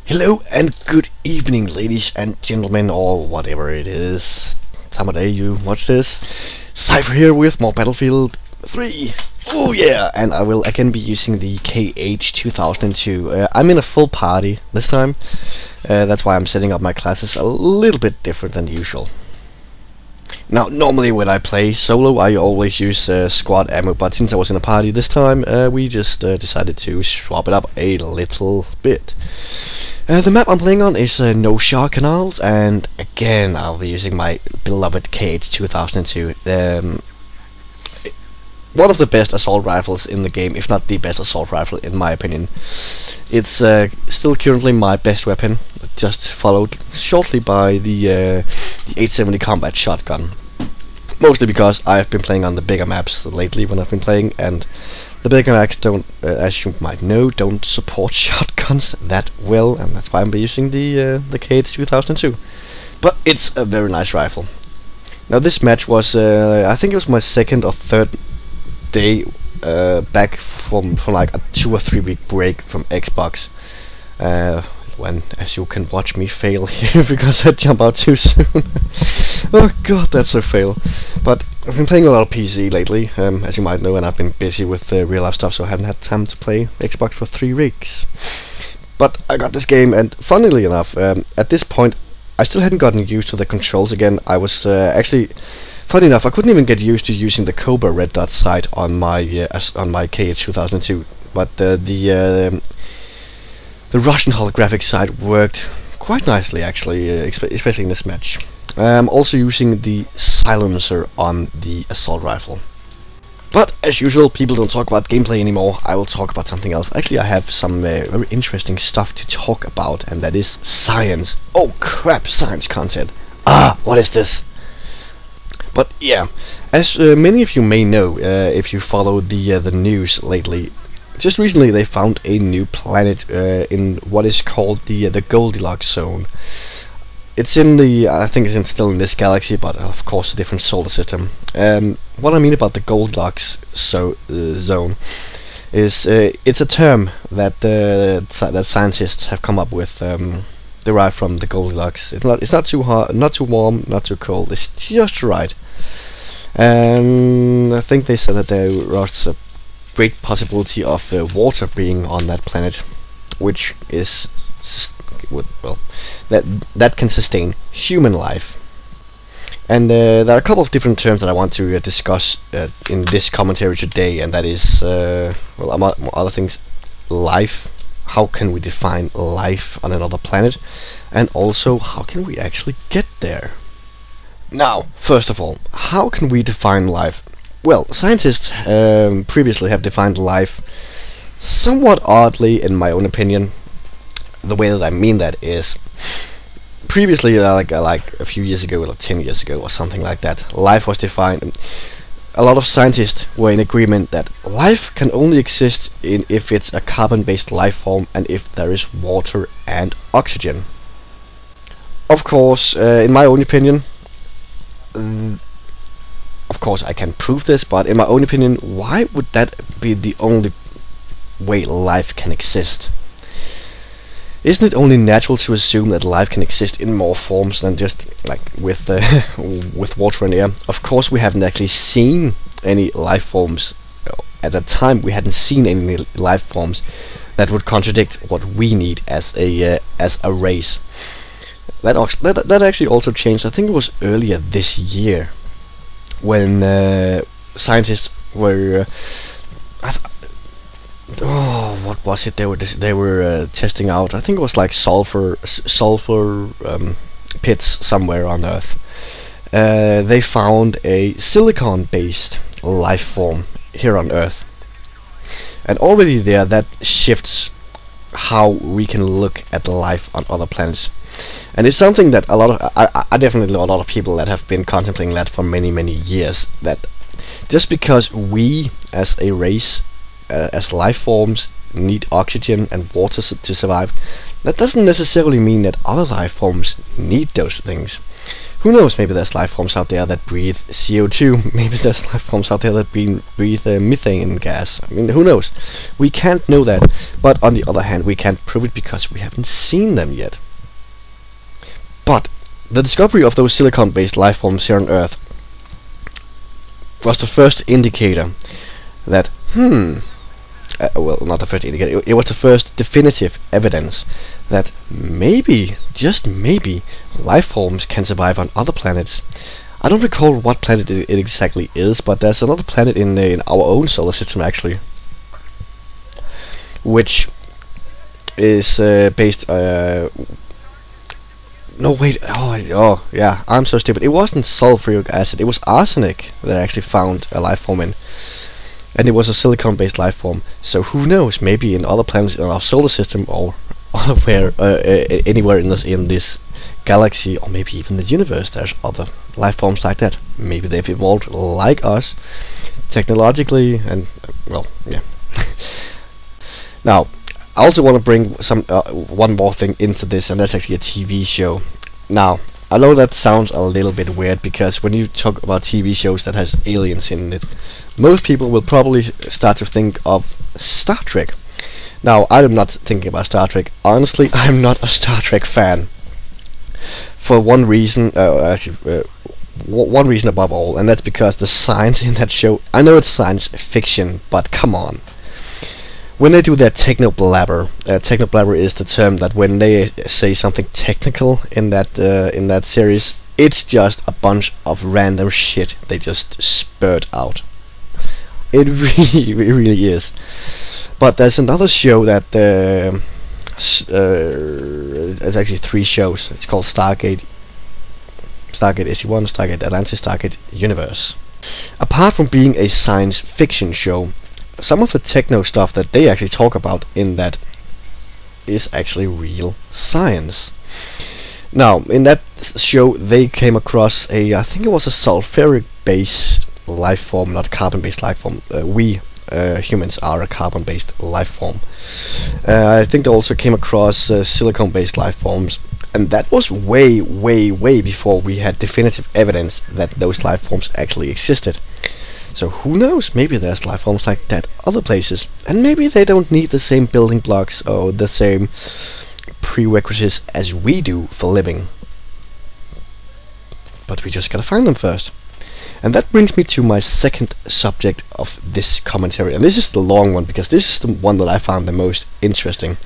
Hello and good evening, ladies and gentlemen, or whatever it is time of day you watch this. Cypher here with more Battlefield 3. Oh yeah, and I will again be using the KH2002. I'm in a full party this time. That's why I'm setting up my classes a little bit different than usual. Now, normally when I play solo, I always use squad ammo, but since I was in a party this time, we just decided to swap it up a little bit. The map I'm playing on is No Shah Canals, and again I'll be using my beloved KH2002. One of the best assault rifles in the game, if not the best assault rifle in my opinion. It's still currently my best weapon, just followed shortly by the 870 combat shotgun. Mostly because I've been playing on the bigger maps lately when I've been playing, and the bigger maps don't, as you might know, don't support shotguns that well, and that's why I'm using the KH2002. But it's a very nice rifle. Now this match was, I think it was my second or third day back from like a 2 or 3 week break from Xbox. When, as you can watch me fail here because I jump out too soon. Oh god, that's a fail. But I've been playing a lot of PC lately, as you might know, and I've been busy with real life stuff, so I haven't had time to play Xbox for 3 weeks. But I got this game, and funnily enough, at this point, I still hadn't gotten used to the controls again. I was actually, funny enough, I couldn't even get used to using the Cobra red dot sight on my KH2002, but the Russian holographic sight worked quite nicely, actually, especially in this match. I'm also using the silencer on the assault rifle. But as usual, people don't talk about gameplay anymore. I will talk about something else. Actually, I have some very interesting stuff to talk about, and that is science. Oh crap, science content. Ah, what is this? But yeah, as many of you may know, if you follow the news lately, just recently they found a new planet in what is called the Goldilocks zone. It's in the, I think it's still in this galaxy, but of course a different solar system. What I mean about the Goldilocks zone is it's a term that that scientists have come up with, derived from the Goldilocks. It's not too hot, not too warm, not too cold. It's just right. And I think they said that there was a great possibility of water being on that planet, which is well, that can sustain human life. And there are a couple of different terms that I want to discuss in this commentary today, and that is, well, among other things, life. How can we define life on another planet, and also how can we actually get there? Now, first of all, how can we define life? Well, scientists previously have defined life somewhat oddly, in my own opinion. The way that I mean that is, previously, like a few years ago, or 10 years ago, or something like that, life was defined. And a lot of scientists were in agreement that life can only exist if it's a carbon-based life form and if there is water and oxygen. Of course, in my own opinion, of course I can prove this, but in my own opinion, why would that be the only way life can exist? Isn't it only natural to assume that life can exist in more forms than just like with with water and air? Of course, we haven't actually seen any life forms at that time. We hadn't seen any life forms that would contradict what we need as a race. That actually also changed. I think it was earlier this year when scientists were. Oh, what was it? They were testing out. I think it was like sulfur pits somewhere on Earth. They found a silicon-based life form here on Earth, and already there that shifts how we can look at life on other planets. And it's something that a lot of I definitely know a lot of people that have been contemplating that for many years. That just because we as a race, as life forms, need oxygen and water to survive, that doesn't necessarily mean that other life forms need those things. Who knows, maybe there's life forms out there that breathe CO2, maybe there's life forms out there that breathe methane gas. I mean, who knows? We can't know that, but on the other hand, we can't prove it because we haven't seen them yet. But the discovery of those silicon-based life forms here on Earth was the first indicator that, well, not the first indicator, it was the first definitive evidence that maybe, just maybe, life forms can survive on other planets. I don't recall what planet it exactly is, but there's another planet in our own solar system actually, which is based. No wait, oh yeah, I'm so stupid. It wasn't sulfuric acid, it was arsenic that I actually found a life form in. And it was a silicon-based life form. So who knows, maybe in other planets in our solar system or anywhere in this galaxy, or maybe even the universe, there's other life forms like that. Maybe they've evolved like us, technologically, and well, yeah. Now, I also want to bring one more thing into this, and that's actually a TV show. Now, I know that sounds a little bit weird, because when you talk about TV shows that has aliens in it, most people will probably start to think of Star Trek. Now, I'm not thinking about Star Trek. Honestly, I'm not a Star Trek fan. For one reason, one reason above all, and that's because the science in that show, I know it's science fiction, but come on. When they do their techno-blabber is the term that when they say something technical in that series, it's just a bunch of random shit they just spurt out. It really is. But there's another show that it's actually 3 shows. It's called Stargate Issue 1, Stargate Atlantis, Stargate Universe. Apart from being a science fiction show, some of the techno stuff that they actually talk about in that is actually real science. Now, in that show, they came across I think it was a sulfuric-based life form, not carbon-based life form. We humans are a carbon-based life form. I think they also came across silicon-based life forms, and that was way before we had definitive evidence that those life forms actually existed. So who knows, maybe there's life forms like that other places, and maybe they don't need the same building blocks or the same prerequisites as we do for living. But we just gotta find them first. And that brings me to my second subject of this commentary, and this is the long one because this is the one that I found the most interesting.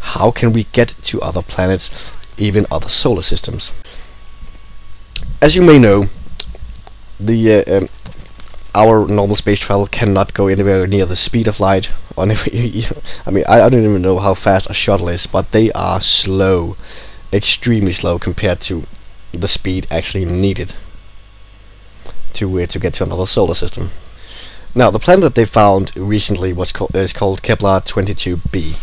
How can we get to other planets, even other solar systems? As you may know, our normal space travel cannot go anywhere near the speed of light. I mean, I don't even know how fast a shuttle is, but they are slow, extremely slow compared to the speed actually needed to get to another solar system. Now, the planet that they found recently is called KH2002b.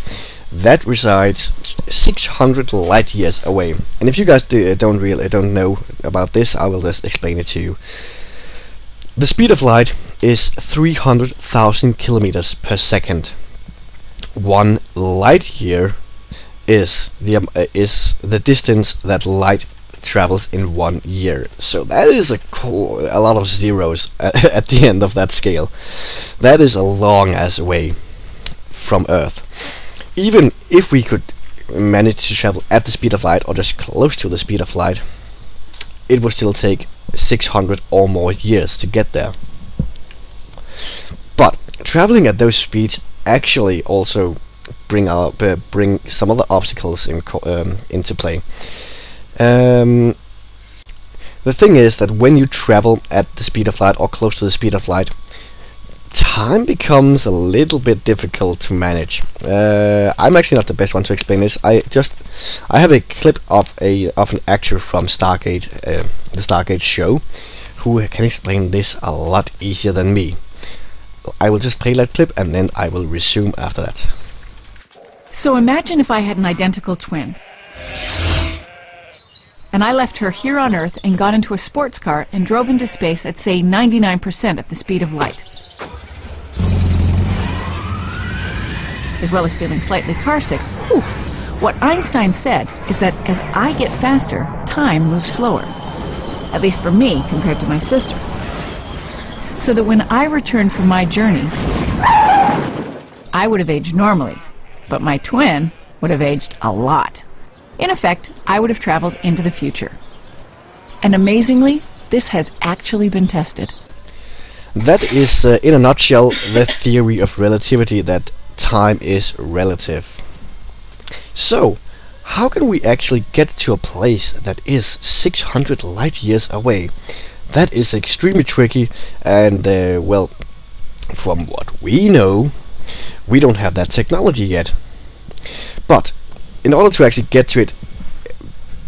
That resides 600 light years away. And if you guys don't know about this, I will just explain it to you. The speed of light is 300,000 kilometers per second. 1 light year is the distance that light travels in 1 year. So that is a lot of zeros at the end of that scale. That is a long ass way from Earth. Even if we could manage to travel at the speed of light or just close to the speed of light, it would still take 600 or more years to get there. But traveling at those speeds actually also bring some other obstacles into play. The thing is that when you travel at the speed of light or close to the speed of light, time becomes a little bit difficult to manage. I'm actually not the best one to explain this. I have a clip of an actor from Stargate, the Stargate show, who can explain this a lot easier than me. I will just play that clip and then I will resume after that. So imagine if I had an identical twin, and I left her here on Earth and got into a sports car and drove into space at, say, 99% at the speed of light. As well as feeling slightly carsick. Whew. What Einstein said is that as I get faster, time moves slower. at least for me compared to my sister. So that when I returned from my journeys, I would have aged normally, but my twin would have aged a lot. In effect, I would have traveled into the future. And amazingly, this has actually been tested. That is, in a nutshell, the theory of relativity, that time is relative. So, how can we actually get to a place that is 600 light years away? That is extremely tricky, and well, from what we know, we don't have that technology yet. But in order to actually get to it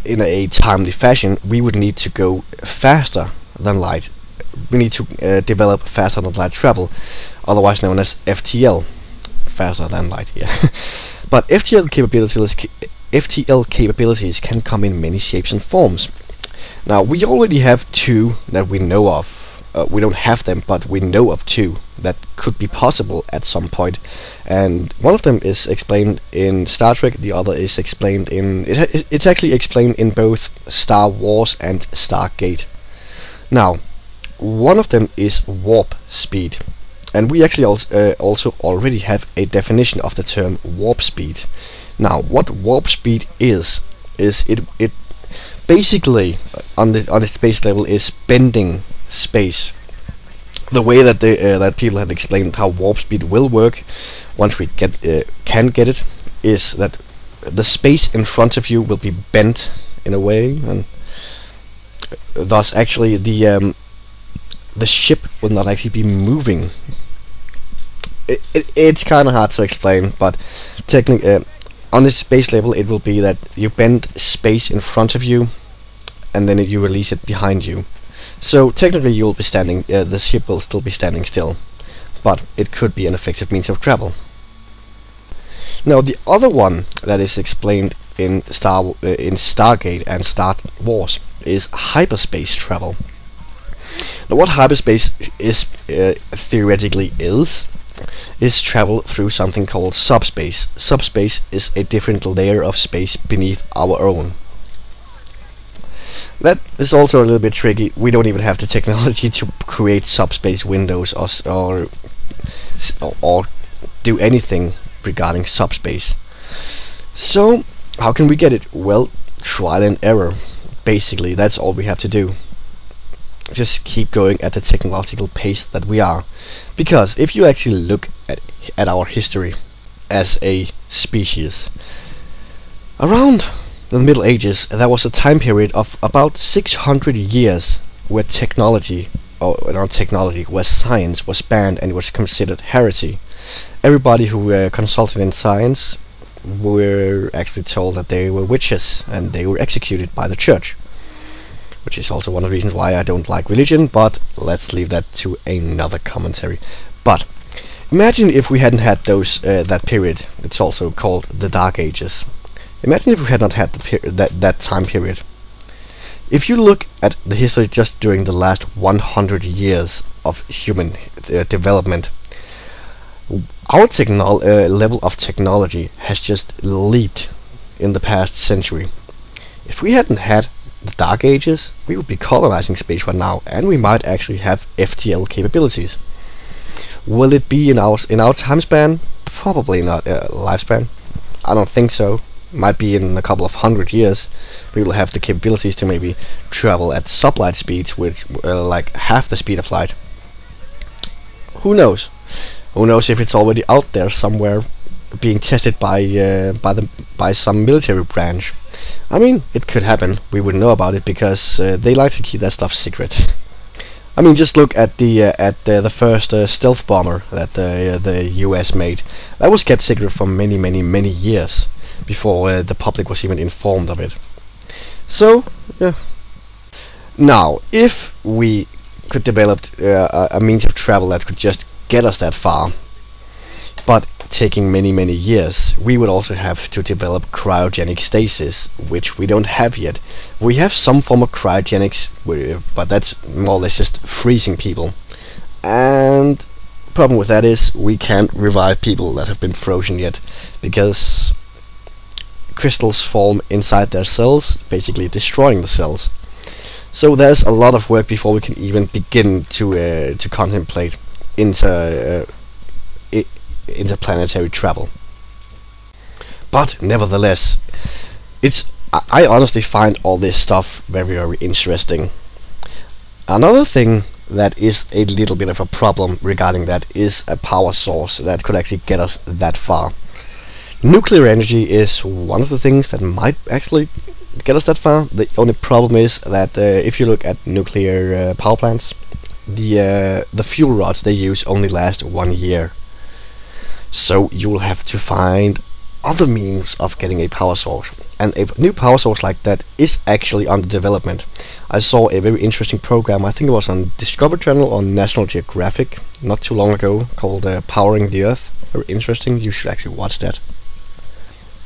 in a timely fashion, we would need to go faster than light. We need to develop faster than light travel, otherwise known as FTL, faster than light. Yeah. But FTL capabilities can come in many shapes and forms. Now, we already have two that we know of. We don't have them, but we know of two that could be possible at some point. And one of them is explained in Star Trek, the other is explained in... It's actually explained in both Star Wars and Stargate. Now, one of them is warp speed. And we actually also already have a definition of the term warp speed. Now, what warp speed is it basically on its base level is bending space. The way that that people have explained how warp speed will work, once we can get it, is that the space in front of you will be bent in a way, and thus actually the ship will not actually be moving. It's kind of hard to explain, but technically on this base level it will be that you bend space in front of you and then you release it behind you. So technically you'll be standing, the ship will still be standing still, but it could be an effective means of travel. Now, the other one that is explained in Stargate and Star Wars is hyperspace travel. Now, what hyperspace is theoretically is travel through something called subspace. Subspace is a different layer of space beneath our own. That is also a little bit tricky. We don't even have the technology to create subspace windows or do anything regarding subspace. So how can we get it? Well, trial and error. Basically, that's all we have to do. Just keep going at the technological pace that we are. Because if you actually look at our history as a species, around the Middle Ages, there was a time period of about 600 years where technology, or not technology, where science was banned and was considered heresy. Everybody who were consulted in science were actually told that they were witches and they were executed by the church. Which is also one of the reasons why I don't like religion, but let's leave that to another commentary. But imagine if we hadn't had those that period. It's also called the Dark Ages. Imagine if we had not had that time period. If you look at the history just during the last 100 years of human development, our level of technology has just leaped in the past century. If we hadn't had the Dark Ages, we would be colonizing space right now, and we might actually have FTL capabilities. Will it be in our time span? Probably not. Lifespan? I don't think so. Might be in a couple of 100 years. We will have the capabilities to maybe travel at sublight speeds, which like half the speed of light. Who knows? Who knows if it's already out there somewhere, being tested by some military branch. I mean, it could happen. We wouldn't know about it because they like to keep that stuff secret. I mean, just look at the first stealth bomber that the US made. That was kept secret for many years before the public was even informed of it. So, yeah. Now, if we could develop a means of travel that could just get us that far, but taking many years, we would also have to develop cryogenic stasis, which we don't have yet. We have some form of cryogenics, but that's more or less just freezing people. And the problem with that is we can't revive people that have been frozen yet, because crystals form inside their cells, basically destroying the cells. So there's a lot of work before we can even begin to contemplate interplanetary travel. But nevertheless, I honestly find all this stuff very, very interesting. Another thing that is a little bit of a problem regarding that is a power source that could actually get us that far. Nuclear energy is one of the things that might actually get us that far. The only problem is that if you look at nuclear power plants, the fuel rods they use only last 1 year. So you'll have to find other means of getting a power source, and a new power source like that is actually under development. I saw a very interesting program, I think it was on Discovery Channel on National Geographic not too long ago, called Powering the Earth. Very interesting, you should actually watch that.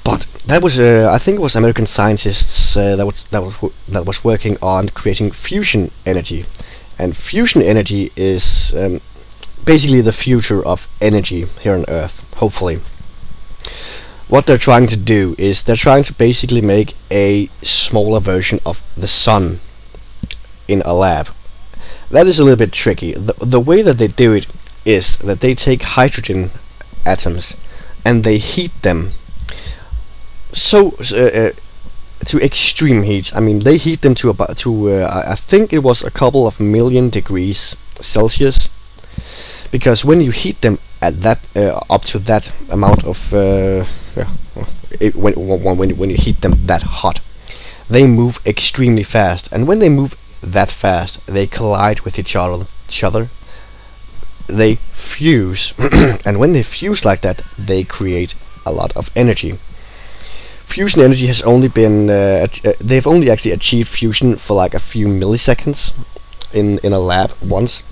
But that was I think it was American scientists that was working on creating fusion energy, and fusion energy is basically the future of energy here on Earth, hopefully. What they're trying to do is they're trying to basically make a smaller version of the sun in a lab. That is a little bit tricky. The way that they do it is that they take hydrogen atoms and they heat them to extreme heat. I mean, they heat them to about I think it was a couple of million degrees Celsius, because when you heat them at that up to that amount of when you heat them that hot, they move extremely fast, and when they move that fast, they collide with each other. They fuse, and when they fuse like that, they create a lot of energy. Fusion energy has only been they've only actually achieved fusion for like a few milliseconds in a lab once.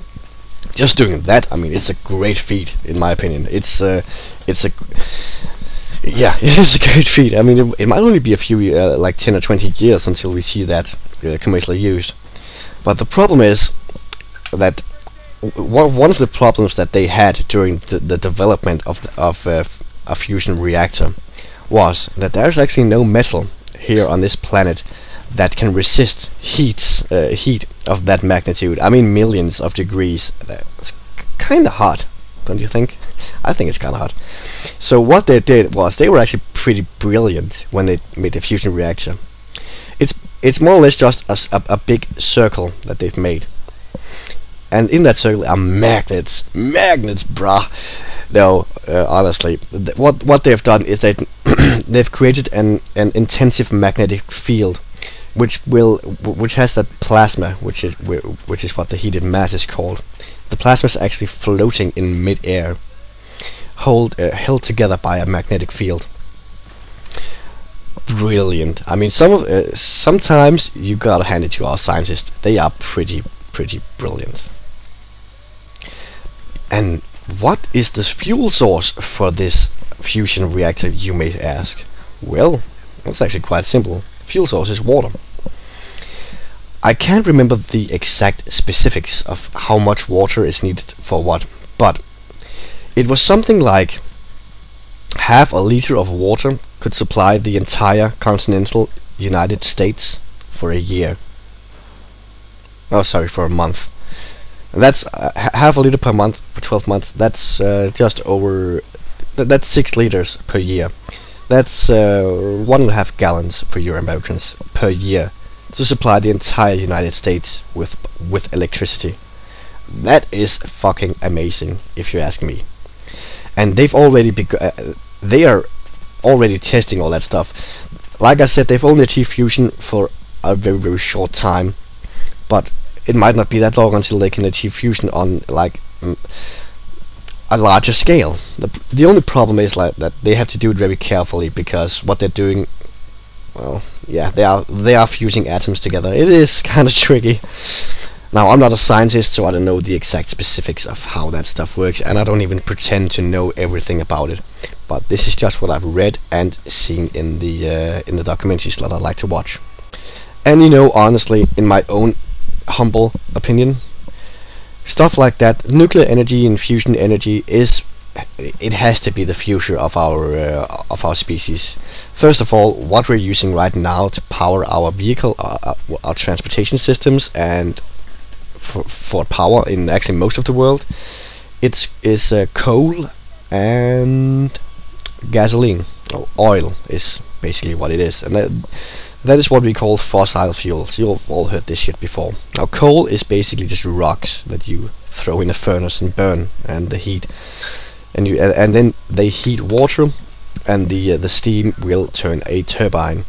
Just doing that, I mean, it's a great feat in my opinion. It is a great feat. I mean, it might only be a few like 10 or 20 years until we see that commercially used. But the problem is that one of the problems that they had during the development of a fusion reactor was that there's actually no metal here on this planet that can resist heat of that magnitude. I mean, millions of degrees. It's kind of hot, don't you think? I think it's kind of hot. So what they did was they were actually pretty brilliant when they made the fusion reactor. It's more or less just a big circle that they've made, and in that circle are magnets, brah. No, honestly, what they've done is they've created an intensive magnetic field, which has that plasma, which is what the heated mass is called. The plasma is actually floating in mid-air, held together by a magnetic field. Brilliant. I mean, sometimes you gotta hand it to our scientists. They are pretty brilliant. And what is the fuel source for this fusion reactor, you may ask? Well, it's actually quite simple. Fuel source is water. I can't remember the exact specifics of how much water is needed for what, but it was something like half a liter of water could supply the entire continental United States for a year. Oh, sorry, for a month. And that's half a liter per month for 12 months. That's just over. That's 6 liters per year. That's 1.5 gallons for you Americans per year to supply the entire United States with electricity. That is fucking amazing, if you ask me. And they've already they are already testing all that stuff. Like I said, they've only achieved fusion for a very short time, but it might not be that long until they can achieve fusion on like a larger scale. The only problem is like that they have to do it very carefully, because what they're doing, well, yeah, they are fusing atoms together. It is kind of tricky. Now, I'm not a scientist, so I don't know the exact specifics of how that stuff works, and I don't even pretend to know everything about it. But this is just what I've read and seen in the documentaries that I like to watch. And you know, honestly, in my own humble opinion, stuff like that, nuclear energy and fusion energy is it has to be the future of our species. First of all, what we're using right now to power our vehicle, our transportation systems, and for power in actually most of the world, is coal and gasoline. Oil is basically what it is, and that is what we call fossil fuels. You've all heard this shit before. Now, coal is basically just rocks that you throw in a furnace and burn, and the heat, and then they heat water, and the steam will turn a turbine.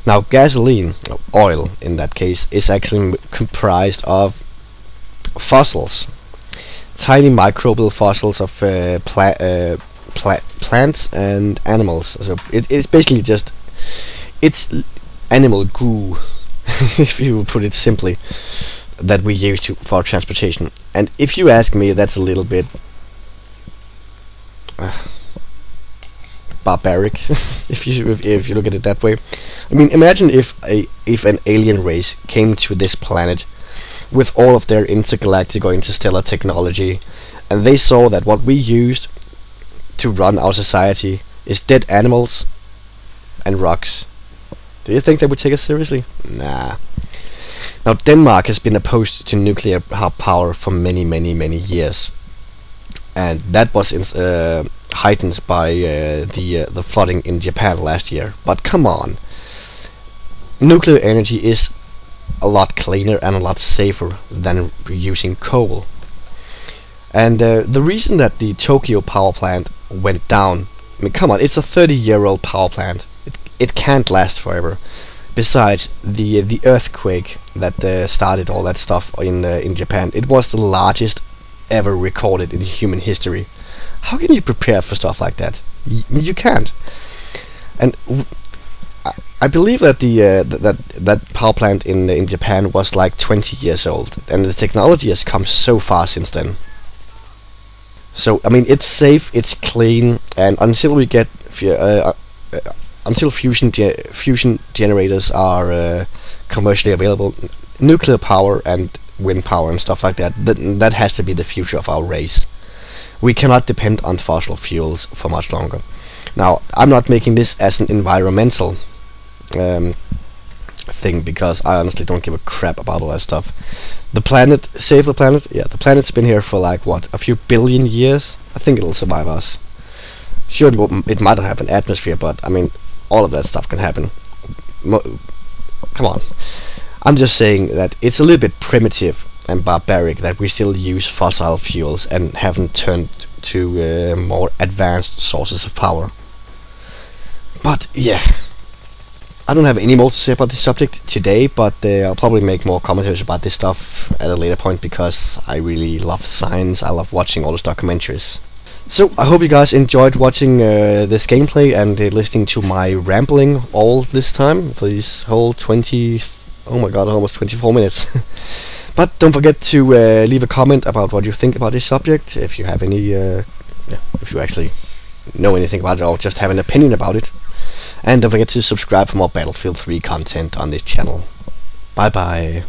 Now, gasoline, oil in that case, is actually comprised of fossils, tiny microbial fossils of plants and animals. So it's basically just it's animal goo, if you put it simply, that we use for transportation. And if you ask me, that's a little bit barbaric, if you look at it that way. I mean, imagine if an alien race came to this planet with all of their intergalactic or interstellar technology, and they saw that what we used to run our society is dead animals and rocks. Do you think they would take us seriously? Nah. Now, Denmark has been opposed to nuclear power for many, many, many years, and that was heightened by the flooding in Japan last year. But come on, nuclear energy is a lot cleaner and a lot safer than using coal. And the reason that the Tokyo power plant went down, I mean, come on, it's a 30-year-old power plant. It can't last forever. Besides, the earthquake that started all that stuff in Japan, it was the largest ever recorded in human history. How can you prepare for stuff like that? You can't. And I believe that that power plant in Japan was like 20 years old, and the technology has come so far since then. So I mean, it's safe, it's clean, and until we get until fusion generators are commercially available, nuclear power and wind power and stuff like that, that has to be the future of our race. We cannot depend on fossil fuels for much longer. Now, I'm not making this as an environmental thing, because I honestly don't give a crap about all that stuff. The planet, save the planet. Yeah, the planet's been here for like what, a few billion years. I think it'll survive us. Sure, it might not have an atmosphere, but I mean, all of that stuff can happen. Come on. I'm just saying that it's a little bit primitive and barbaric that we still use fossil fuels and haven't turned to more advanced sources of power. But yeah, I don't have any more to say about this subject today, but I'll probably make more commentaries about this stuff at a later point, because I really love science. I love watching all those documentaries. So I hope you guys enjoyed watching this gameplay and listening to my rambling all this time for these whole 20, oh my god, almost 24 minutes. But don't forget to leave a comment about what you think about this subject, if you have any, yeah, if you actually know anything about it or just have an opinion about it. And don't forget to subscribe for more Battlefield 3 content on this channel. Bye bye.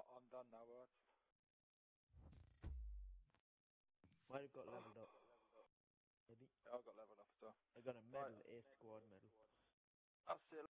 I'm done now, bro. Might have got leveled up. Maybe. Yeah, I got leveled up as well. I got a medal, Right. A squad medal. I'll see you